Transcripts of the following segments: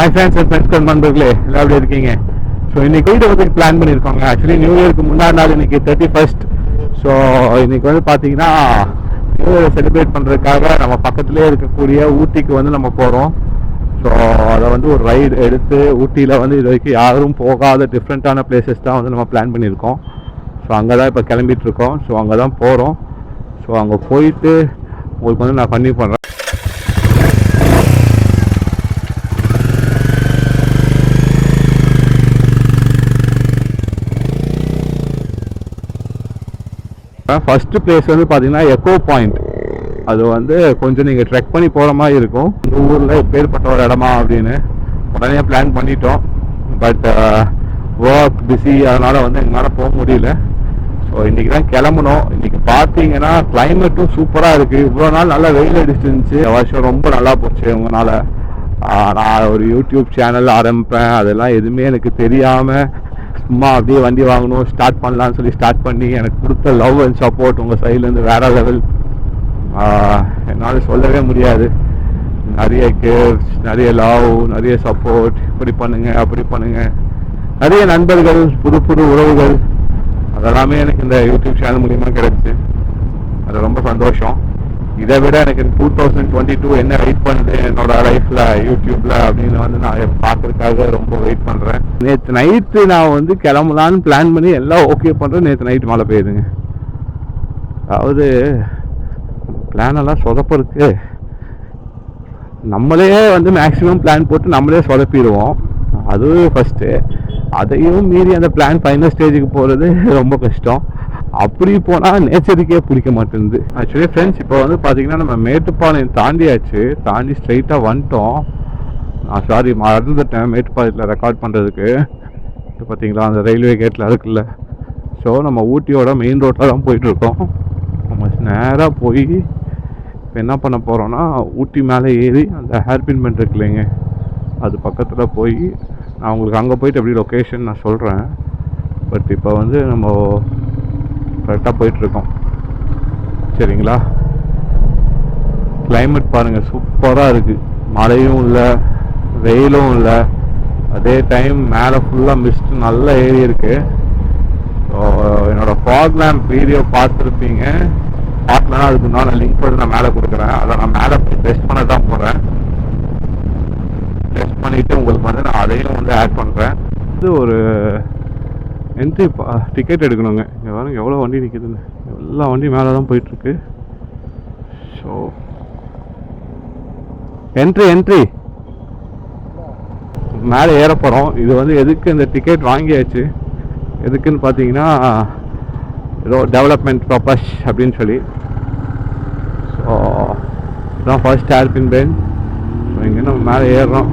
Hi friends and friends நண்பர்களே எல்லாம் எப்படி இருக்கீங்க? ஸோ இன்னைக்கு வீட்டை வந்து பிளான் பண்ணியிருக்கோங்க. ஆக்சுவலி நியூ இயருக்கு முன்னாடி நாள் இன்னைக்கு 31st. ஸோ இன்னைக்கு வந்து பார்த்தீங்கன்னா நியூ இயரை செலிப்ரேட் பண்ணுறதுக்காக நம்ம பக்கத்துலேயே இருக்கக்கூடிய ஊட்டிக்கு வந்து நம்ம போகிறோம். ஸோ அதை வந்து ஒரு ரைடு எடுத்து ஊட்டியில் வந்து இது வரைக்கும் யாரும் போகாத டிஃப்ரெண்ட்டான பிளேசஸ் தான் வந்து நம்ம பிளான் பண்ணியிருக்கோம். ஸோ அங்கே தான் இப்போ கிளம்பிட்டு இருக்கோம். ஸோ அங்கே தான் போகிறோம். ஸோ அங்கே போயிட்டு உங்களுக்கு வந்து நான் பண்ணி பண்ணுறேன். ஃபஸ்ட்டு பிளேஸ் வந்து பார்த்தீங்கன்னா எக்கோ பாயிண்ட். அது வந்து கொஞ்சம் நீங்கள் ட்ரெக் பண்ணி போகிற மாதிரி இருக்கும். இந்த ஊரில் எப்பேற்பட்ட ஒரு இடமா அப்படின்னு உடனே பிளான் பண்ணிட்டோம். பட் ஒர்க் பிஸி, அதனால் வந்து எங்களால் போக முடியல. ஸோ இன்றைக்கி தான் கிளம்பணும். இன்றைக்கி பார்த்தீங்கன்னா கிளைமேட்டும் சூப்பராக இருக்குது. இவ்வளோ நாள் நல்லா வெயில் அடிச்சிருந்துச்சு. வருஷம் ரொம்ப நல்லா போச்சு உங்களால். நான் ஒரு யூடியூப் சேனல் ஆரம்பிப்பேன், அதெல்லாம் எதுவுமே எனக்கு தெரியாமல் சும்மா அப்படியே வண்டி வாங்கணும் ஸ்டார்ட் பண்ணலான்னு சொல்லி ஸ்டார்ட் பண்ணி எனக்கு கொடுத்த லவ் அண்ட் சப்போர்ட் உங்கள் சைட்லேருந்து வேறு லெவல். என்னால் சொல்லவே முடியாது. நிறைய கேர்ஸ், நிறைய லவ், நிறைய சப்போர்ட். இப்படி பண்ணுங்கள் அப்படி பண்ணுங்கள், நிறைய நண்பர்கள், புது புது உறவுகள், அதெல்லாமே எனக்கு இந்த யூடியூப் சேனல் மூலிமா கிடைச்சி அது ரொம்ப சந்தோஷம். இதை விட எனக்கு 2022 என்ன வெயிட் பண்ணுது என்னோட லைஃப்பில் யூடியூப்பில் அப்படின்னு வந்து நான் பார்க்கறதுக்காக ரொம்ப வெயிட் பண்ணுறேன். நேற்று நைட்டு நான் வந்து கிளம்பலான்னு பிளான் பண்ணி எல்லாம் ஓகே பண்ணுறேன். நேற்று நைட்டு மழை பெய்யுதுங்க. அதாவது பிளானெல்லாம் சொதப்பருக்கு நம்மளே வந்து மேக்ஸிமம் பிளான் போட்டு நம்மளே சொதப்பிடுவோம். அது ஃபஸ்ட்டு. அதையும் மீறி அந்த பிளான் ஃபைனல் ஸ்டேஜுக்கு போகிறது ரொம்ப கஷ்டம். அப்படி போனால் நேச்சருக்கே பிடிக்க மாட்டேங்குது. ஆக்சுவலி ஃப்ரெண்ட்ஸ், இப்போ வந்து பார்த்தீங்கன்னா நம்ம மேட்டுப்பாளையம் தாண்டியாச்சு. தாண்டி ஸ்ட்ரைட்டாக வந்துட்டோம். சாரி, மறந்துட்டேன் மேட்டுப்பாளையத்தில் ரெக்கார்ட் பண்ணுறதுக்கு. இப்போ பார்த்தீங்களா அந்த ரயில்வே கேட்டில் இருக்குல்ல. ஸோ நம்ம ஊட்டியோட மெயின் ரோட்டில் தான் போயிட்டுருக்கோம். நம்ம நேராக போய் இப்போ என்ன பண்ண போகிறோன்னா ஊட்டி மேலே ஏறி அந்த ஹேர்பின் பெண்ட் இருக்கு இல்லைங்க, அது பக்கத்தில் போய் நான் உங்களுக்கு அங்கே போயிட்டு எப்படி லொக்கேஷன் நான் சொல்கிறேன். பட் இப்போ வந்து நம்ம கரெக்டாக போயிட்டுருக்கோம். சரிங்களா? கிளைமேட் பாருங்கள், சூப்பராக இருக்குது. மழையும் இல்லை, வெயிலும் இல்லை. அதே டைம் மேலே ஃபுல்லாக மிஸ்ட் நல்லா ஏறி இருக்குது. ஸோ என்னோடய ஃபாக் லேம்ப் வீடியோ பார்த்துருப்பீங்க. பார்க்கலன்னா அதுக்கு நான் லிங்க் பண்ணி நான் மேலே கொடுக்குறேன். அதை நான் மேலே போய் டெஸ்ட் பண்ண தான் போகிறேன். டெஸ்ட் பண்ணிவிட்டு உங்களுக்கு வந்து நான் அதையும் வந்து ஆட் பண்ணுறேன். இது ஒரு என்ட்ரி டிக்கெட் எடுக்கணுங்க. இங்கே பாருங்க எவ்வளோ வண்டி நிற்கிதுன்னு. எல்லா வண்டி மேலே தான் போயிட்டுருக்கு. ஸோ என்ட்ரி மேலே ஏற போகிறோம். இது வந்து எதுக்கு இந்த டிக்கெட் வாங்கியாச்சு, எதுக்குன்னு பார்த்தீங்கன்னா ஏதோ டெவலப்மெண்ட் பர்பஸ் அப்படின்னு சொல்லி. ஸோ இதுதான் ஃபர்ஸ்ட் ஹேர்பின் பெண்ட். ஸோ இங்கே நம்ம மேலே ஏறுறோம்.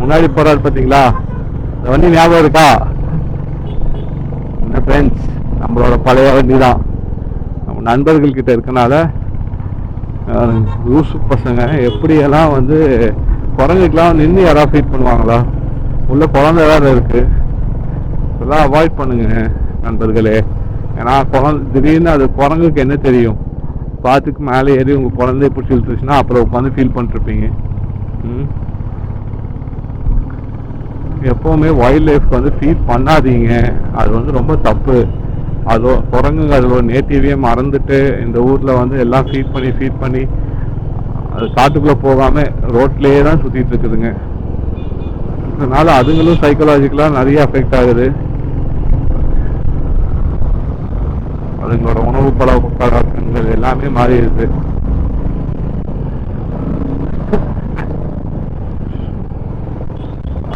முன்னாடி போறாரு பார்த்தீங்களா, இந்த வண்டி ஞாபகம் இருக்கா? இந்த ஃப்ரெண்ட்ஸ் நம்மளோட பழைய வண்டி தான். நம்ம நண்பர்கள் கிட்ட இருக்கனால லூசு பசங்க எப்படியெல்லாம் வந்து குரங்குக்கெல்லாம் நின்று யாராவது ஃபீட் பண்ணுவாங்களா? உள்ள குழந்தை வேறு இருக்கு. இதெல்லாம் அவாய்ட் பண்ணுங்க நண்பர்களே. ஏன்னா திடீர்னு அது குரங்குக்கு என்ன தெரியும்? பார்த்துக்கு மேலே ஏறி உங்கள் குழந்தைய பிடிச்சி இழுத்துச்சுன்னா அப்புறம் உட்காந்து ஃபீல் பண்ணிருப்பீங்க. எப்போவுமே வைல்ட் லைஃப்க்கு வந்து ஃபீட் பண்ணாதீங்க. அது வந்து ரொம்ப தப்பு. அதோ குரங்குங்க அதோட நேட்டிவே மறந்துட்டு இந்த ஊரில் வந்து எல்லாம் ஃபீட் பண்ணி அது காட்டுக்குள்ளே போகாமல் ரோட்லேயே தான் சுற்றிட்டு இருக்குதுங்க. அதனால் அதுங்களும் சைக்கலாஜிக்கலாக நிறைய அஃபெக்ட் ஆகுது. அதுங்களோட உணவு பழக்கங்கள் எல்லாமே மாறிடுது.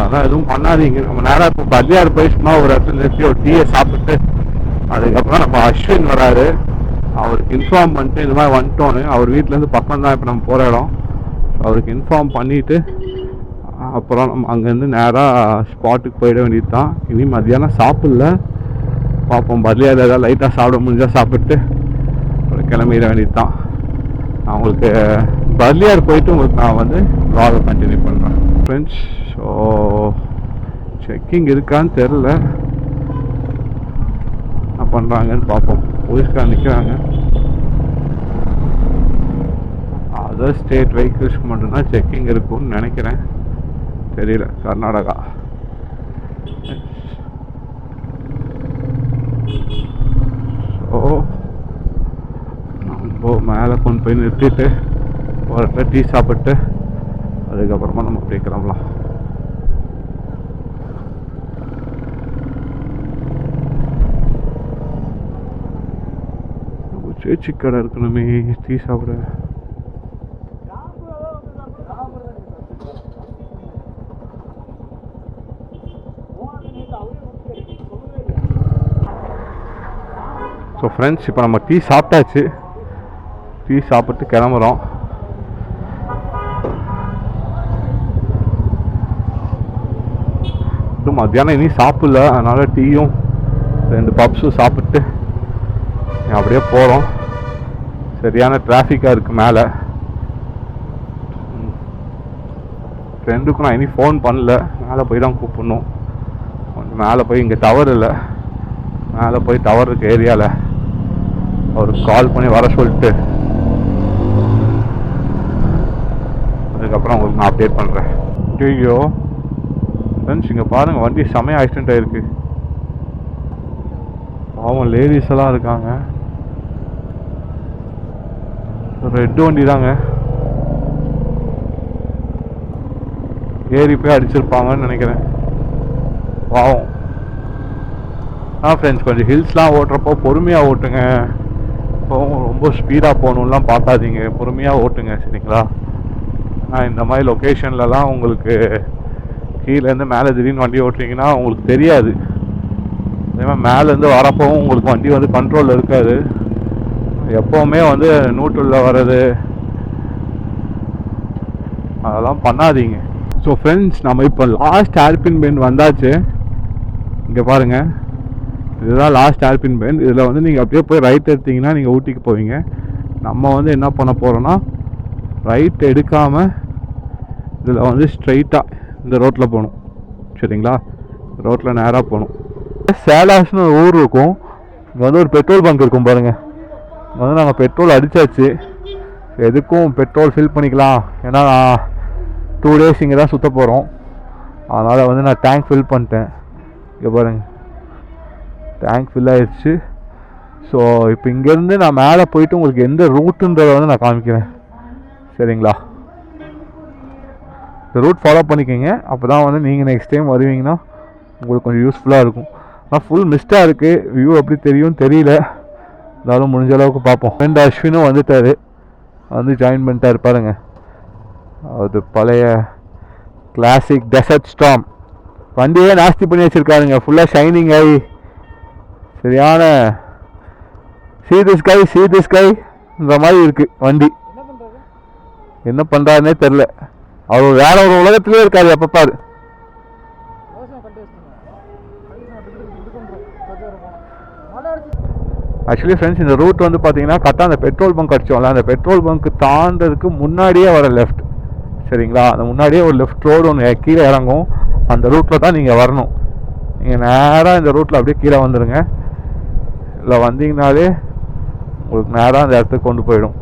அதான் எதுவும் பண்ணாதீங்க. நம்ம நேராக இப்போ பஜ்ஜியார் போய் சும்மா ஒரு இடத்துல நிறுத்தி ஒரு டீயை சாப்பிட்டு அதுக்கப்புறம் நம்ம அஸ்வின் வராரு. அவருக்கு இன்ஃபார்ம் பண்ணிட்டு இந்த மாதிரி வந்துட்டோன்னு, அவர் வீட்டிலேருந்து பக்கம் தான் இப்போ நம்ம போகிற இடம். அவருக்கு இன்ஃபார்ம் பண்ணிவிட்டு அப்புறம் நம்ம அங்கேருந்து நேராக ஸ்பாட்டுக்கு போயிட வேண்டியது தான். இனி மத்தியானம் சாப்பிடல, பார்ப்போம். பஜ்ஜியார் ஏதாவது லைட்டாக சாப்பிட முடிஞ்சால் சாப்பிட்டு ஒரு கிளம்பிட வேண்டியது தான். நான் உங்களுக்கு பஜ்ஜியார் போயிட்டு உங்களுக்கு நான் வந்து வ்ளாகை கண்டினியூ பண்ணுறேன் ஃப்ரெண்ட்ஸ். ஸோ செக்கிங் இருக்கான்னு தெரில, என்ன பண்ணுறாங்கன்னு பார்ப்போம். போலீஸ்கார் நிற்கிறாங்க. அதர் ஸ்டேட் வெஹிக்கிள்ஸ்க்கு மட்டும்தான் செக்கிங் இருக்கும்னு நினைக்கிறேன், தெரியல. கர்நாடகா. ஸோ நம்ம மேலே கொண்டு போய் நிறுத்திட்டு ஒரு இடத்துல டீ சாப்பிட்டு அதுக்கப்புறமா நம்ம அப்படியே கிளம்பலாம். சேச்சி கடை இருக்கணுமே டீ சாப்பிட. ஸோ ஃப்ரெண்ட்ஸ், இப்போ நம்ம டீ சாப்பிட்டாச்சு. டீ சாப்பிட்டு கிளம்புறோம். மத்தியானம் இனி சாப்பிடல, அதனால டீயும் 2 பப்ஸும் சாப்பிட்டு அப்படியே போகிறோம். சரியான டிராஃபிக்காக இருக்குது மேலே. ஃப்ரெண்டுக்கும் நான் இனி ஃபோன் பண்ணல, மேலே போய் தான் கூப்பிடணும். கொஞ்சம் மேலே போய், இங்கே டவர் இல்லை, மேலே போய் டவர் இருக்க ஏரியாவில் அவருக்கு கால் பண்ணி வர சொல்லிட்டு அதுக்கப்புறம் உங்களுக்கு நான் அப்டேட் பண்ணுறேன். ஐயோ ஃப்ரெண்ட்ஸ், இங்கே பாருங்கள், வண்டி செமையாக ஆக்சிடென்ட் ஆகிருக்கு. பாவம் லேடிஸ் எல்லாம் இருக்காங்க. ரெட் வண்டி தாங்க, ஏறி போய் அடிச்சிருப்பாங்கன்னு நினைக்கிறேன். பாவம். ஃப்ரெண்ட்ஸ், கொஞ்சம் ஹில்ஸ்லாம் ஓட்டுறப்போ பொறுமையாக ஓட்டுங்க. இப்போ ரொம்ப ஸ்பீடாக போகணுன்னுலாம் பார்க்காதீங்க, பொறுமையாக ஓட்டுங்க, சரிங்களா? இந்த மாதிரி லொக்கேஷன்லலாம் உங்களுக்கு கீழேருந்து மேலே திடீர்னு வண்டி ஓட்டுறீங்கன்னா உங்களுக்கு தெரியாது. அதே மாதிரி மேலேருந்து வரப்போவும் உங்களுக்கு வண்டி வந்து கண்ட்ரோலில் இருக்காது. எப்போவுமே வந்து நியூட்ரலில் வர்றது அதெல்லாம் பண்ணாதீங்க. ஸோ ஃப்ரெண்ட்ஸ், நம்ம இப்போ லாஸ்ட் ஹேர்பின் பெண்ட் வந்தாச்சு. இங்கே பாருங்கள், இதுதான் லாஸ்ட் ஹேர்பின் பெண்ட். இதில் வந்து நீங்கள் அப்படியே போய் ரைட் எடுத்தீங்கன்னா நீங்கள் ஊட்டிக்கு போவீங்க. நம்ம வந்து என்ன பண்ண போகிறோன்னா, ரைட் எடுக்காமல் இதில் வந்து ஸ்ட்ரைட்டாக இந்த ரோட்டில் போகணும், சரிங்களா? ரோட்டில் நேராக போகணும். சேலாஸ்னு ஒரு ஊர் இருக்கும், இங்கே வந்து ஒரு பெட்ரோல் பங்க் இருக்கும் பாருங்கள். இங்கே வந்து நாங்கள் பெட்ரோல் அடித்தாச்சு. எதுக்கும் பெட்ரோல் ஃபில் பண்ணிக்கலாம், ஏன்னா 2 days இங்கே தான் சுற்ற போகிறோம். அதனால் வந்து நான் டேங்க் ஃபில் பண்ணிட்டேன். இங்கே பாருங்கள், டேங்க் ஃபில் ஆகிடுச்சு. ஸோ இப்போ இங்கேருந்து நான் மேலே போயிட்டு உங்களுக்கு எந்த ரூட்டுன்றதை வந்து நான் காமிக்கிறேன், சரிங்களா? இந்த ரூட் ஃபாலோ பண்ணிக்கோங்க, அப்போ தான் வந்து நீங்கள் நெக்ஸ்ட் டைம் வருவீங்கன்னா உங்களுக்கு கொஞ்சம் யூஸ்ஃபுல்லாக இருக்கும். ஆனால் ஃபுல் மிஸ்டாக இருக்குது, வியூ எப்படி தெரியும் தெரியல, இருந்தாலும் முடிஞ்ச அளவுக்கு பார்ப்போம். ஃப்ரெண்ட் அஸ்வினும் வந்துட்டார், வந்து ஜாயின் பண்ணிட்டார் பாருங்க. அது பழைய கிளாசிக் டெசர்ட் ஸ்டார்ம் வண்டியே நாஸ்தி பண்ணி வச்சுருக்காருங்க, ஃபுல்லாக ஷைனிங் ஆகி சரியான see this guy இந்த மாதிரி இருக்குது வண்டி. என்ன பண்ணுறாருன்னே தெரில, அவர் வேற ஒரு உலகத்திலே இருக்காரு. எப்போ பாரு ஆக்சுவலி ஃப்ரெண்ட்ஸ், இந்த ரூட் வந்து பார்த்தீங்கன்னா கரெக்டாக அந்த பெட்ரோல் பங்க் அடிச்சோம்ல, அந்த பெட்ரோல் பங்க் தாண்டதுக்கு முன்னாடியே வர லெஃப்ட், சரிங்களா? அந்த முன்னாடியே ஒரு லெஃப்ட் ரோடு ஒன்று கீழே இறங்கும், அந்த ரூட்டில் தான் நீங்கள் வரணும். நீங்கள் நேராக இந்த ரூட்டில் அப்படியே கீழே வந்துடுங்க. இல்லை வந்தீங்கனாலே உங்களுக்கு நேராக அந்த இடத்துக்கு கொண்டு போயிடும்.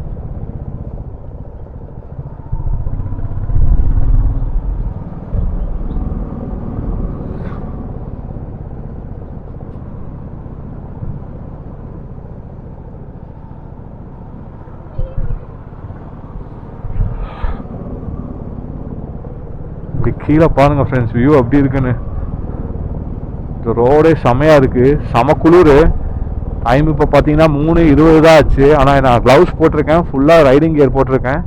கீழே பாருங்கள் ஃப்ரெண்ட்ஸ், வியூ அப்படி இருக்குன்னு. இந்த ரோடே செமையாக இருக்குது, செம குளிர். டைம் இப்போ பார்த்தீங்கன்னா 3:20 தான் ஆச்சு. ஆனால் நான் க்ளவுஸ் போட்டிருக்கேன், ஃபுல்லாக ரைடிங் கியர் போட்டிருக்கேன்.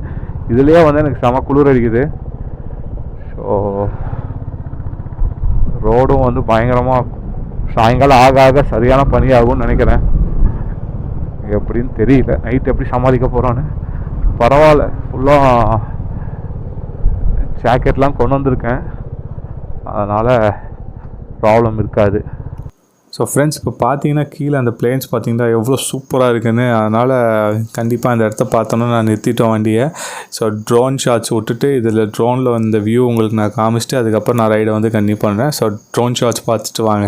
இதுலேயே வந்து எனக்கு செம குளிர் அடிக்குது. ஸோ ரோடும் வந்து பயங்கரமாக சாயங்காலம் ஆக ஆக சரியான பனி ஆகும்னு நினைக்கிறேன். எப்படின்னு தெரியல, நைட் எப்படி சமாளிக்க போகிறோன்னு. பரவாயில்ல, ஃபுல்லாக ஜாக்கெட்லாம் கொண்டு வந்திருக்கேன், அதனால் ப்ராப்ளம் இருக்காது. ஸோ ஃப்ரெண்ட்ஸ், இப்போ பார்த்தீங்கன்னா கீழே அந்த பிளேன்ஸ் பார்த்தீங்கன்னா எவ்வளோ சூப்பராக இருக்குன்னு. அதனால் கண்டிப்பாக அந்த இடத்த பார்த்தோன்னா நான் நிறுத்திட்டோம் வண்டியை. ஸோ ட்ரோன் ஷாட்ஸ் விட்டுட்டு இதில் ட்ரோனில் வந்த வியூ உங்களுக்கு நான் காமிச்சிட்டு அதுக்கப்புறம் நான் ரைடை வந்து கண்டினியூ பண்ணுறேன். ஸோ ட்ரோன் ஷாட்ஸ் பார்த்துட்டு வாங்க.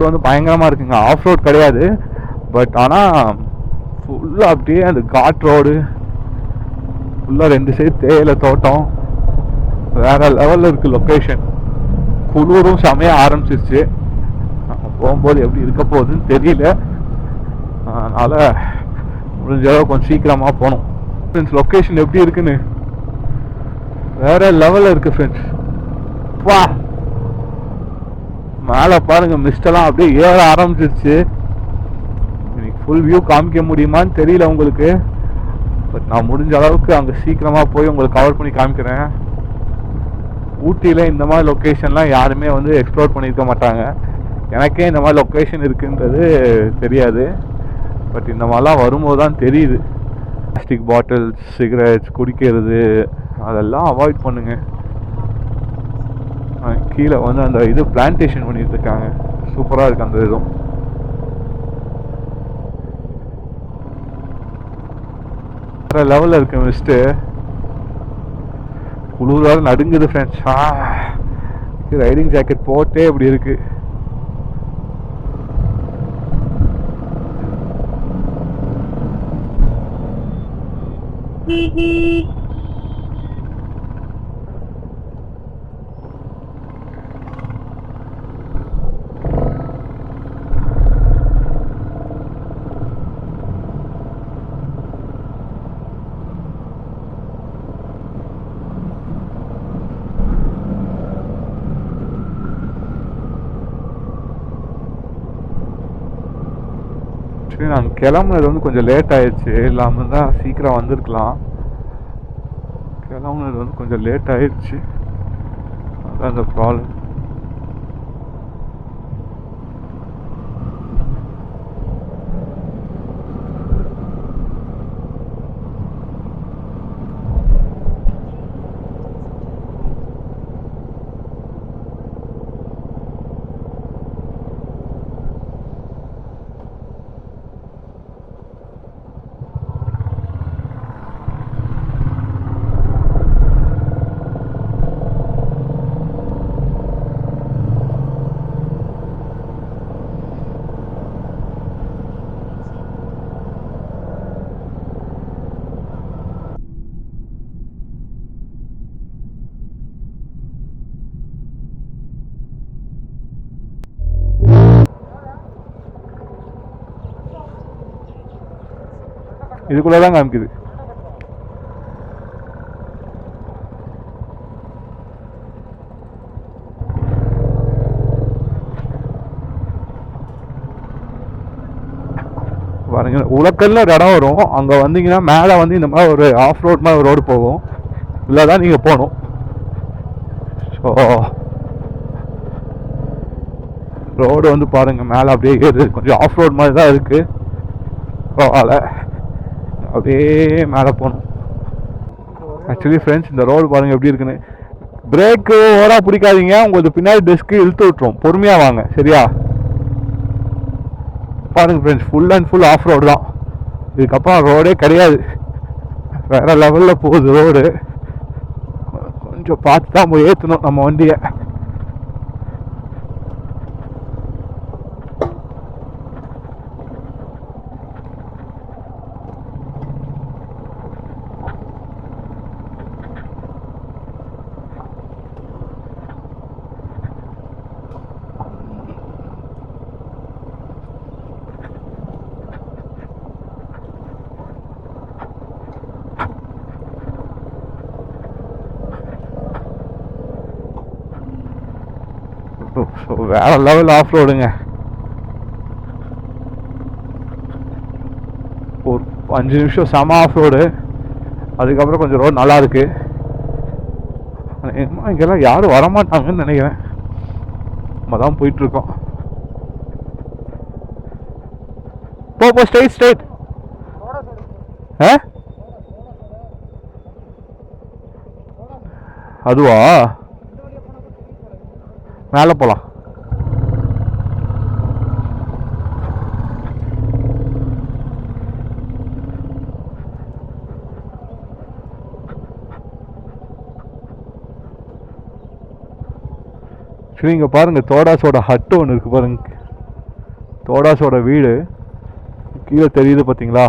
ரோடு வந்து பயங்கரமாக இருக்குங்க. ஆஃப் ரோட் கிடையாது, பட் ஆனால் ஃபுல்லாக அப்படியே அந்த காட் ரோடு ஃபுல்லாக 2 சைடு தேயிலை தோட்டம், வேறு லெவலில் இருக்குது லொக்கேஷன். குளிரும் செமையாக ஆரம்பிச்சிருச்சு. போகும்போது எப்படி இருக்க போகுதுன்னு தெரியல, அதனால் முடிஞ்ச அளவு கொஞ்சம் சீக்கிரமாக போகணும். ஃப்ரெண்ட்ஸ் லொக்கேஷன் எப்படி இருக்குன்னு வேறு லெவலில் இருக்குது ஃப்ரெண்ட்ஸ். வா மேலே பாருங்கள், மிஸ்டெல்லாம் அப்படியே ஏற ஆரம்பிச்சிருச்சு. இன்னைக்கு ஃபுல் வியூ காமிக்க முடியுமான்னு தெரியல உங்களுக்கு, பட் நான் முடிஞ்ச அளவுக்கு அங்கே சீக்கிரமாக போய் உங்களுக்கு கவர் பண்ணி காமிக்கிறேன். ஊட்டியில் இந்த மாதிரி லொக்கேஷன்லாம் யாருமே வந்து எக்ஸ்ப்ளோர் பண்ணியிருக்க மாட்டாங்க. எனக்கே இந்த மாதிரி லொக்கேஷன் இருக்குன்றது தெரியாது, பட் இந்த மாதிரிலாம் வரும்போது தான் தெரியுது. பிளாஸ்டிக் பாட்டில்ஸ், சிகரெட்ஸ் குடிக்கிறது அதெல்லாம் அவாய்ட் பண்ணுங்க. கீழே வந்து அந்த இது பிளான்டேஷன் பண்ணிட்டு இருக்காங்க, சூப்பராக இருக்கு அந்த இதுவும். வேற லெவலில் இருக்கு மிஸ்ட்டு. குளிராக நடுங்குது ஃப்ரெண்ட்ஸ். ரைடிங் ஜாக்கெட் போட்டே இப்படி இருக்கு. நாங்கள் கிளம்புனது வந்து கொஞ்சம் லேட் ஆயிடுச்சு, இல்லாமல் தான் சீக்கிரம் வந்திருக்கலாம். கிளம்புனது வந்து கொஞ்சம் லேட் ஆயிடுச்சு, அதுதான் அந்த ப்ராப்ளம். இதுக்குள்ளே தான் காமிக்குது. பாருங்க, உலக்கல்ல ஒரு இடம் வரும், அங்கே வந்தீங்கன்னா மேலே வந்து இந்த மாதிரி ஒரு ஆஃப் ரோட் மாதிரி ஒரு ரோடு போகும், இல்லை தான் நீங்கள் போகணும். ஸோ ரோடு வந்து பாருங்கள் மேலே அப்படியே ஏறுது, கொஞ்சம் ஆஃப் ரோட் மாதிரி தான் இருக்குது. பரவாயில்ல, அப்படியே மேலே போகணும். ஆக்சுவலி ஃப்ரெண்ட்ஸ் இந்த ரோடு பாருங்கள் எப்படி இருக்குன்னு. பிரேக்கு ஓவராக பிடிக்காதீங்க, உங்களுக்கு பின்னாடி டெஸ்க்கு இழுத்து விட்டுரும். பொறுமையாக வாங்க சரியா. பாருங்கள் friends, full and full off road தான். இதுக்கப்புறம் ரோடே கிடையாது, வேறு லெவலில் போகுது ரோடு. கொஞ்சம் பார்த்து தான் போய் ஏற்றணும் நம்ம வண்டியை. வேற லெவல் ஆஃப் ரோடுங்க. ஒரு 5 நிமிஷம் செம ஆஃப் ரோடு, அதுக்கப்புறம் கொஞ்சம் ரோடு நல்லா இருக்கு. இங்கெல்லாம் யாரும் வரமாட்டாங்கன்னு நினைக்கிறேன், நம்ம தான் போயிட்டு இருக்கோம். போ ஸ்ட்ரைட். அதுவா, மேலே போகலாம். சரி, இங்கே பாருங்கள் தோடாஸோட ஹட்டு ஒன்று இருக்குது பாருங்க. தோடாஸோட வீடு கீழே தெரியுது பார்த்தீங்களா,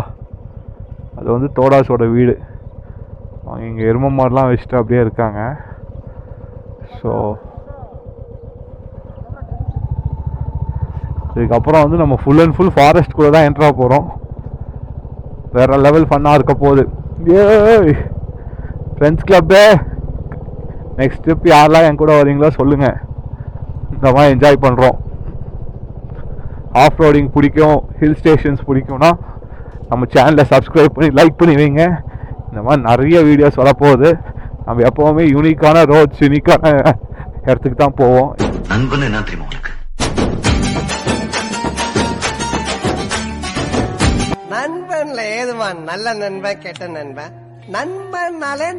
அது வந்து தோடாஸோட வீடு. அவங்க இங்கே எரும மாடெலாம் வச்சுட்டு அப்படியே இருக்காங்க. ஸோ இதுக்கப்புறம் வந்து நம்ம ஃபுல் அண்ட் ஃபுல் ஃபாரஸ்ட் கூட தான் என்ட்ரா போகிறோம். வேற லெவல் ஃபன்னாக இருக்க போகுது. ஏய் ஃப்ரெண்ட்ஸ் கிளப்பு, நெக்ஸ்ட் ட்ரிப் யாரெல்லாம் என் கூட வரீங்களோ சொல்லுங்கள். இந்த மாதிரி என்ஜாய் பண்ணுறோம். ஆஃப் ரோடிங் பிடிக்கும், ஹில் ஸ்டேஷன்ஸ் பிடிக்கும்னா நம்ம சேனலை சப்ஸ்கிரைப் பண்ணி லைக் பண்ணி வைங்க. இந்த மாதிரி நிறைய வீடியோஸ் வரப்போகுது. நம்ம எப்போவுமே யூனிக்கான ரோட்ஸ், யூனிக்கான இடத்துக்கு தான் போவோம். நண்பன் என்ன தெரியுமா உனக்கு? நண்பன்ல ஏதுவான் நல்ல நண்பன் கெட்ட நண்பன்? நண்பன்னாலே